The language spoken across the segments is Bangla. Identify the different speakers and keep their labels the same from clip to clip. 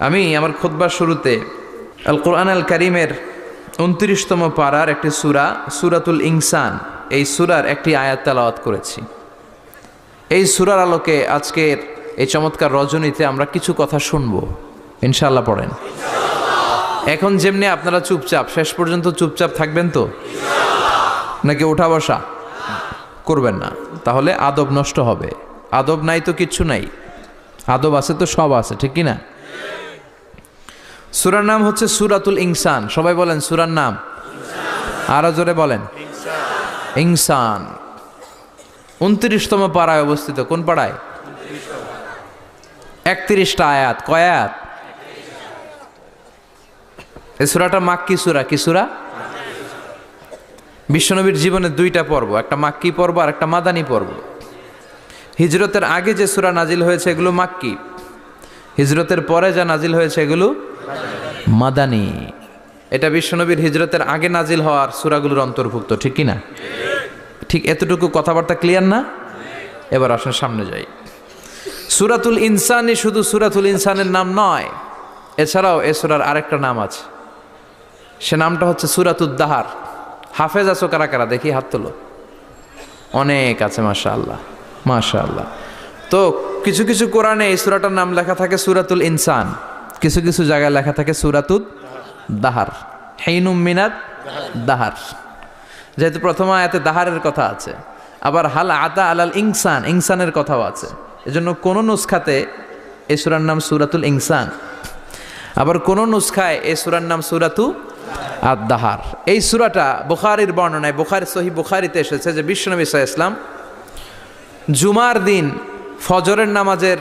Speaker 1: আমি আমার খুতবার শুরুতে আল কোরআন আল কারিমের 29তম পারার একটি সূরা সূরাতুল ইনসান, এই সূরার একটি আয়াত তেলাওয়াত করেছি। এই সূরার আলোকে আজকের এই চমৎকার রজনীতে আমরা কিছু কথা শুনবো, ইনশাআল্লাহ। পড়েন। এখন যেমনি আপনারা চুপচাপ, শেষ পর্যন্ত চুপচাপ থাকবেন তো, নাকি ওঠা বসা করবেন না? তাহলে আদব নষ্ট হবে। আদব নাই তো কিচ্ছু নাই, আদব আছে তো সব আছে, ঠিক কি না? সূরার নাম হচ্ছে সূরাতুল ইনসান। সবাই বলেন সূরার নাম, আরো জোরে বলেন ইনসান। 29তম পাড়ায় অবস্থিত। কোন পাড়ায়? 31টা আয়াত। কয় আয়াত? এই সূরাটা মাক্কি সূরা। কি সূরা? বিশ্বনবীর জীবনের দুইটা পর্ব, একটা মাক্কি পর্ব আর একটা মাদানী পর্ব। হিজরতের আগে যে সূরা নাজিল হয়েছে এগুলো মাক্কি, হিজরতের পরে যা নাজিল হয়েছে এগুলো মাদানী। এটা বিশ্বনবীর হিজরতের আগে নাজিল হওয়ার সূরাগুলোর অন্তর্ভুক্ত, ঠিক কি না? ঠিক এতটুকু কথাবার্তা ক্লিয়ার না? এবার আসেন সামনে যাই। সূরাতুল ইনসানই শুধু সূরাতুল ইনসানের নাম নয়, এছাড়াও এ সূরার আরেকটা নাম আছে, সে নামটা হচ্ছে সূরাতুদ দাহার। হাফেজ আছো কারা কারা? দেখি হাত তোলো। অনেক আছে, মাশাআল্লাহ মাশাআল্লাহ। তো কিছু কিছু কোরআনে এই সূরাটার নাম লেখা থাকে সূরাতুল ইনসান, কিছু কিছু জায়গায় লেখা থাকে সূরাতুদ দাহার, হিনুম মিনাত দাহার। যেহেতু প্রথম আয়াতে দাহারের কথা আছে, আবার হাল আতা আলাল ইনসান, ইনসানের কথাও আছে, এজন্য কোন নুসখাতে এই সূরার নাম সূরাতুল ইনসান, আবার কোন নুসখায় এই সূরার নাম সূরাতু আদ-দাহার। এই সূরাটা বুখারীর বর্ণনায়, বুখারী সহিহ বুখারীতে এসেছে যে বিশ্বনবী সাল্লাল্লাহু আলাইহি ওয়াসাল্লাম জুমার দিন ফজরের নামাজের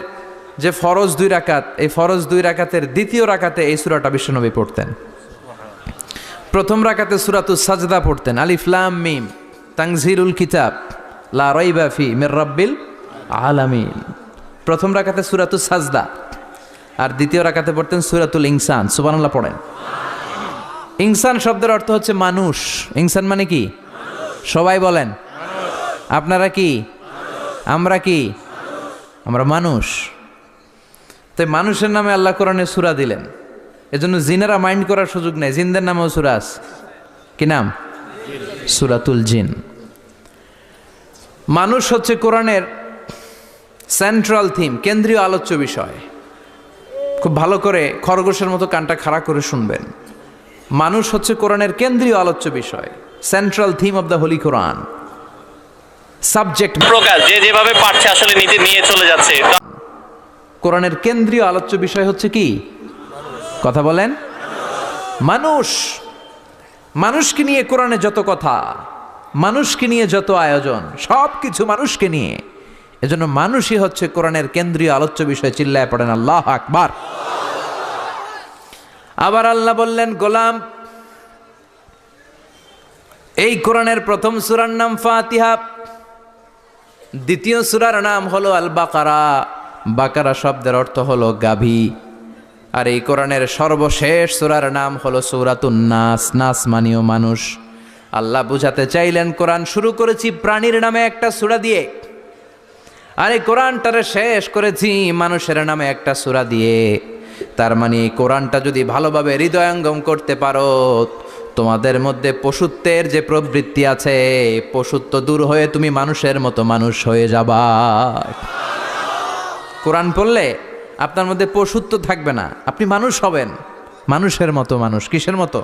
Speaker 1: যে ফরজ 2 রাকাত, এই ফরজ 2 রাকাতের দ্বিতীয় রাকাতে এই সূরাটা বিশ্বনবী পড়তেন। প্রথম রাকাতে সূরাতুস সাজদা পড়তেন, আলিফ লাম মিম তানজিলুল কিতাব লা রাইবা ফি মির রাব্বিল আলামিন। প্রথম রাকাতে সূরাতুস সাজদা, আর দ্বিতীয় রাকাতে পড়তেন সূরাতুল ইনসান। সুবহানাল্লাহ পড়েন। ইনসান শব্দের অর্থ হচ্ছে মানুষ। ইনসান মানে কি? সবাই বলেন। আপনারা কি? আমরা কি? আমরা মানুষ। তাই মানুষের নামে আল্লাহ কোরআনে সূরা দিলেন, এজন্য জিনেরা মাইন্ড করার সুযোগ নেই। জিনদের নামেও সূরা আছে। কি নাম? সূরাতুল জিন। মানুষ হচ্ছে কোরআনের সেন্ট্রাল থিম, কেন্দ্রীয় আলোচ্য বিষয়। খুব ভালো করে খরগোশের মতো কানটা খাড়া করে শুনবেন। মানুষ হচ্ছে কোরআনের কেন্দ্রীয় আলোচ্য বিষয়, central theme of the holy Quran. Subject
Speaker 2: প্রকাশ যে যেভাবে পারছে আসলে নিজে নিয়ে চলে যাচ্ছে।
Speaker 1: কোরআনের কেন্দ্রীয় আলোচ্য বিষয় হচ্ছে কি? কথা বলেন। মানুষ। মানুষকে নিয়ে কোরআনে যত কথা, মানুষকে নিয়ে যত আয়োজন, সব কিছু মানুষকে নিয়ে। এজন্য মানুষই হচ্ছে কোরআনের কেন্দ্রীয় আলোচ্য বিষয়। চিল্লায় পড়েন আল্লাহু আকবার। আবার আল্লাহ বললেন, গোলাম, এই কোরআনের প্রথম সূরার নাম ফাতিহা, দ্বিতীয় সূরার নাম হলো আল বাকারা। বাকারা শব্দের অর্থ হলো গাভী। আর এই কোরআনের সর্বশেষ সূরার নাম হলো সূরাতুন নাস। নাস মানেও মানুষ। আল্লাহ বুঝাতে চাইলেন, কোরআন শুরু করেছি প্রাণীর নামে একটা সূরা দিয়ে, আর এই কোরআনটারে শেষ করেছি মানুষের নামে একটা সূরা দিয়ে। তার মানে এই কোরআনটা যদি ভালোভাবে হৃদয়ঙ্গম করতে পারো, তোমাদের মধ্যে পশুত্বের যে প্রবৃত্তি আছে, পশুত্ব দূর হয়ে তুমি মানুষের মতো মানুষ হয়ে যাবা। কোরআন পড়লে আপনার মধ্যে পশুত্ব থাকবে না, আপনি মানুষ হবেন, মানুষের মতো মানুষ। কিসের মতো?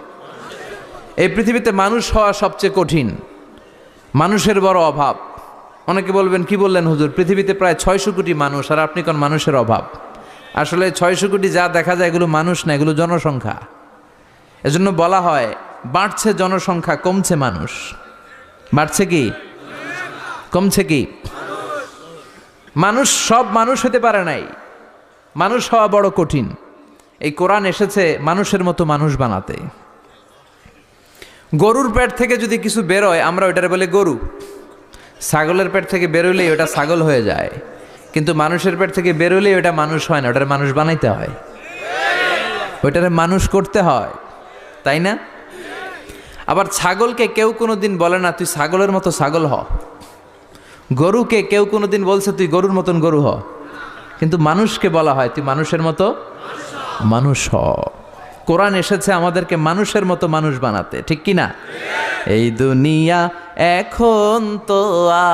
Speaker 1: এই পৃথিবীতে মানুষ হওয়া সবচেয়ে কঠিন, মানুষের বড় অভাব। অনেকে বলবেন, কি বললেন হুজুর, পৃথিবীতে প্রায় 600 কোটি মানুষ, আর আপনি কোন মানুষের অভাব? আসলে 600 কোটি যা দেখা যায় এগুলো মানুষ না, এগুলো জনসংখ্যা। এজন্য বলা হয় বাড়ছে জনসংখ্যা, কমছে মানুষ। বাড়ছে কি কমছে কি? মানুষ সব মানুষ হতে পারে নাই, মানুষ হওয়া বড় কঠিন। এই কোরআন এসেছে মানুষের মতো মানুষ বানাতে। গরুর পেট থেকে যদি কিছু বেরোয় আমরা ওইটারে বলে গরু, ছাগলের পেট থেকে বেরোলেই ওটা ছাগল হয়ে যায়, কিন্তু মানুষের পেট থেকে বেরোলেই ওটা মানুষ হয় না, ওটারে মানুষ বানাইতে হয়, ওইটারে মানুষ করতে হয়, তাই না? আবার ছাগলকে কেউ কোনোদিন বলে না তুই ছাগলের মতো ছাগল হ, গরুকে কেউ কোনোদিন বলছে তুই গরুর মতন গরু হ, কিন্তু মানুষকে বলা হয় তুই মানুষের মতো মানুষ হও। কোরআন এসেছে আমাদেরকে মানুষের মতো মানুষ বানাতে, ঠিক কি না? এই দুনিয়া এখন তো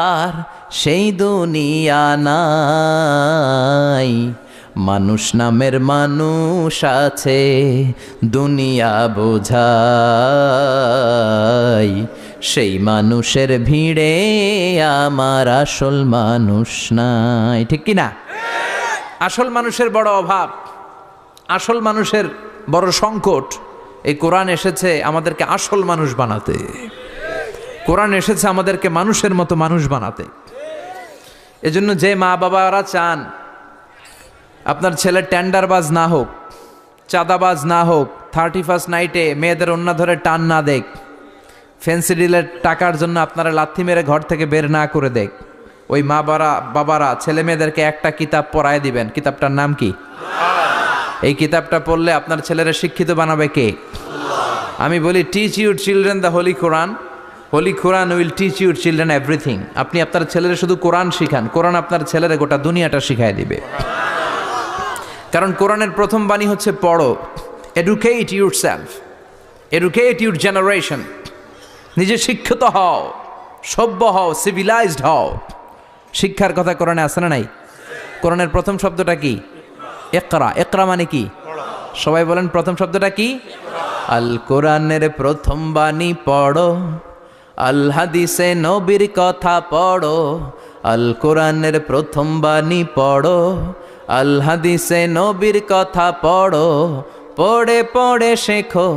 Speaker 1: আর সেই দুনিয়া নাই, মানুষ নামের মানুষ আছে দুনিয়া বোঝাই, সেই মানুষের ভিড়ে আমার আসল মানুষ নাই, ঠিক কি না? আসল মানুষের বড় অভাব, আসল মানুষের বড় সংকট। এই কোরআন এসেছে আমাদেরকে আসল মানুষ বানাতে, কোরআন এসেছে আমাদেরকে মানুষের মতো মানুষ বানাতে। এজন্য যে মা বাবারা চান আপনার ছেলে টেন্ডারবাজ না হোক, চাঁদাবাজ না হোক, 31st নাইটে মেয়েদের ওন্না ধরে টান না দেখ, ফ্যান্সি ডিলের টাকার জন্য আপনারা লাথি মেরে ঘর থেকে বের না করে দেখ, ওই মা বাবারা ছেলে মেয়েদেরকে একটা কিতাব পড়ায় দিবেন। কিতাবটার নাম কি? এই কিতাবটা পড়লে আপনার ছেলেরা শিক্ষিত বানাবে কে? আমি বলি, teach your children the holy Quran, holy Quran will teach your children everything. আপনি আপনার ছেলেরা শুধু কোরআন শিখান, কোরআন আপনার ছেলেরা গোটা দুনিয়াটা শিখায় দিবে। কারণ কোরআনের প্রথম বাণী হচ্ছে পড়ো, educate your self, educate your generation. নিজে শিক্ষিত হও, সভ্য হও, সিভিলাইজড হও। শিক্ষার কথা কোরআনে আছে না নাই? কোরআনের প্রথম শব্দটা কি? ইকরা। ইকরা মানে কি? সবাই বলেন প্রথম শব্দটা কি? আল কোরআনের প্রথম বাণী পড়ো, আল হাদিসে নবীর কথা পড়ো। আল কোরআনের প্রথম বাণী পড়ো, আল হাদিসে নবীর কথা পড়ো। পড়ে পড়ে শেখো,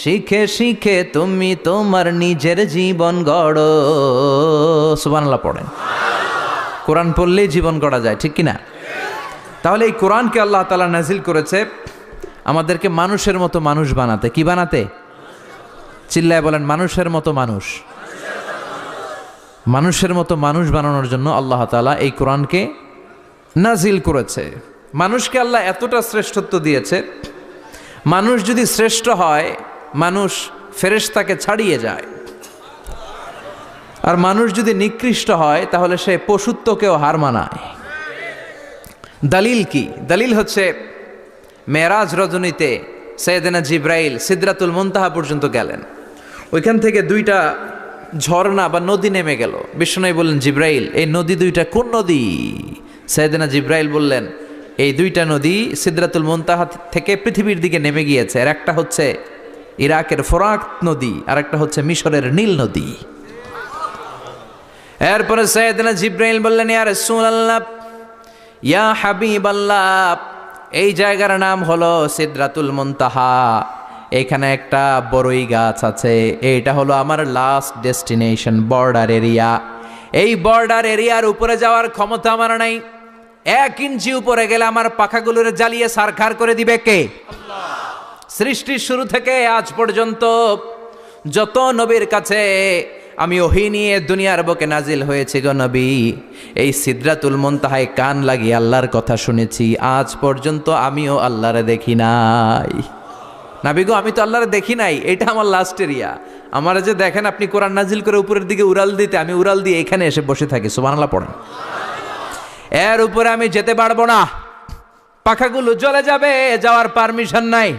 Speaker 1: শিখে শিখে তুমি তোমার নিজের জীবন গড়ো। সুবহানাল্লাহ পড়েন। কোরআন পড়লেই জীবন গড়া যায়, ঠিক কি না? তাহলে এই কোরআনকে আল্লাহ তাআলা নাজিল করেছে আমাদেরকে মানুষের মতো মানুষ বানাতে। কি বানাতে? চিল্লায় বলেন, মানুষের মতো মানুষ। মানুষের মতো মানুষ বানানোর জন্য আল্লাহ তাআলা এই কোরআনকে নাজিল করেছে। মানুষকে আল্লাহ এতটা শ্রেষ্ঠত্ব দিয়েছে, মানুষ যদি শ্রেষ্ঠ হয় মানুষ ফেরেশতাকে ছাড়িয়ে যায়, আর মানুষ যদি নিকৃষ্ট হয় তাহলে সে পশুত্বকেও হার মানায়। দলিল কি? দলিল হচ্ছে মেরাজ রজনীতে সাইয়েদনা জিব্রাইল সিদরাতুল মুনতাহা পর্যন্ত গেলেন, ওইখান থেকে দুইটা ঝর্ণা বা নদী নেমে গেল। বিষ্ণু বললেন, জিব্রাইল এই নদী দুইটা কোন নদী? সাইয়েদনা জিব্রাইল বললেন, এই দুইটা নদী সিদরাতুল মুনতাহা থেকে পৃথিবীর দিকে নেমে গিয়েছে। আর একটা হচ্ছে ইরাকের ফোরাত নদী, আর একটা হচ্ছে মিশরের নীল নদী। এরপরে সাইয়েদনা জিব্রাইল বললেন, ইয়া রাসূলুল্লাহ, ইয়া হাবিবাল্লাহ, এই জায়গার নাম হলো সিদরাতুল মুনতাহা, এখানে একটা বড়ই গাছ আছে, এইটা হলো আমার লাস্ট ডেস্টিনেশন, বর্ডার এরিয়া। এই বর্ডার এরিয়ার উপরে যাওয়ার ক্ষমতা আমার নাই। 1 ইঞ্চি উপরে গেলে আমার পাখাগুলোর জ্বালিয়ে সারখার করে দিবে কে? আল্লাহ। সৃষ্টির শুরু থেকে আজ পর্যন্ত যত নবীর কাছে আমি ওহী নিয়ে দুনিয়ার বুকে নাজিল হয়েছি গো নবী, এই সিদরাতুল মুনতাহায় কান লাগিয়ে আল্লাহর কথা শুনেছি। আজ পর্যন্ত আমিও আল্লাহরে দেখি নাই। নবী গো, আমি তো আল্লাহরে দেখি নাই, এটা আমার লাস্ট এরিয়া। আমার যে দেখেন আপনি কোরআন নাজিল করে উপরের দিকে উড়াল দিতে, আমি উড়াল দিয়ে এখানে এসে বসে থাকি। সুবহানাল্লাহ পড়েন। এর উপরে আমি যেতে পারবো না, পাখাগুলো জ্বলে যাবে, যাওয়ার পারমিশন নাই।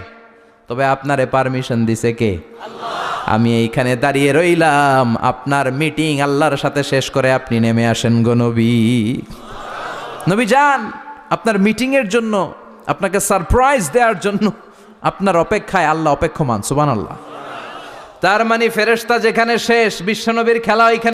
Speaker 1: তবে আপনারে পারমিশন দিছে কে? আল্লাহ। আমি এইখানে দাঁড়িয়ে রইলাম, আপনার মিটিং আল্লাহর সাথে শেষ করে আপনি নেমে আসেন গো নবী। নবী যান, আপনার মিটিংয়ের জন্য, আপনাকে সারপ্রাইজ দেওয়ার জন্য আপনার অপেক্ষায় আল্লাহ অপেক্ষমান। সুবহানাল্লাহ। তার মানে ফেরেশতা যেখানে শেষ, বিশ্বনবীর খেলা ওইখানে।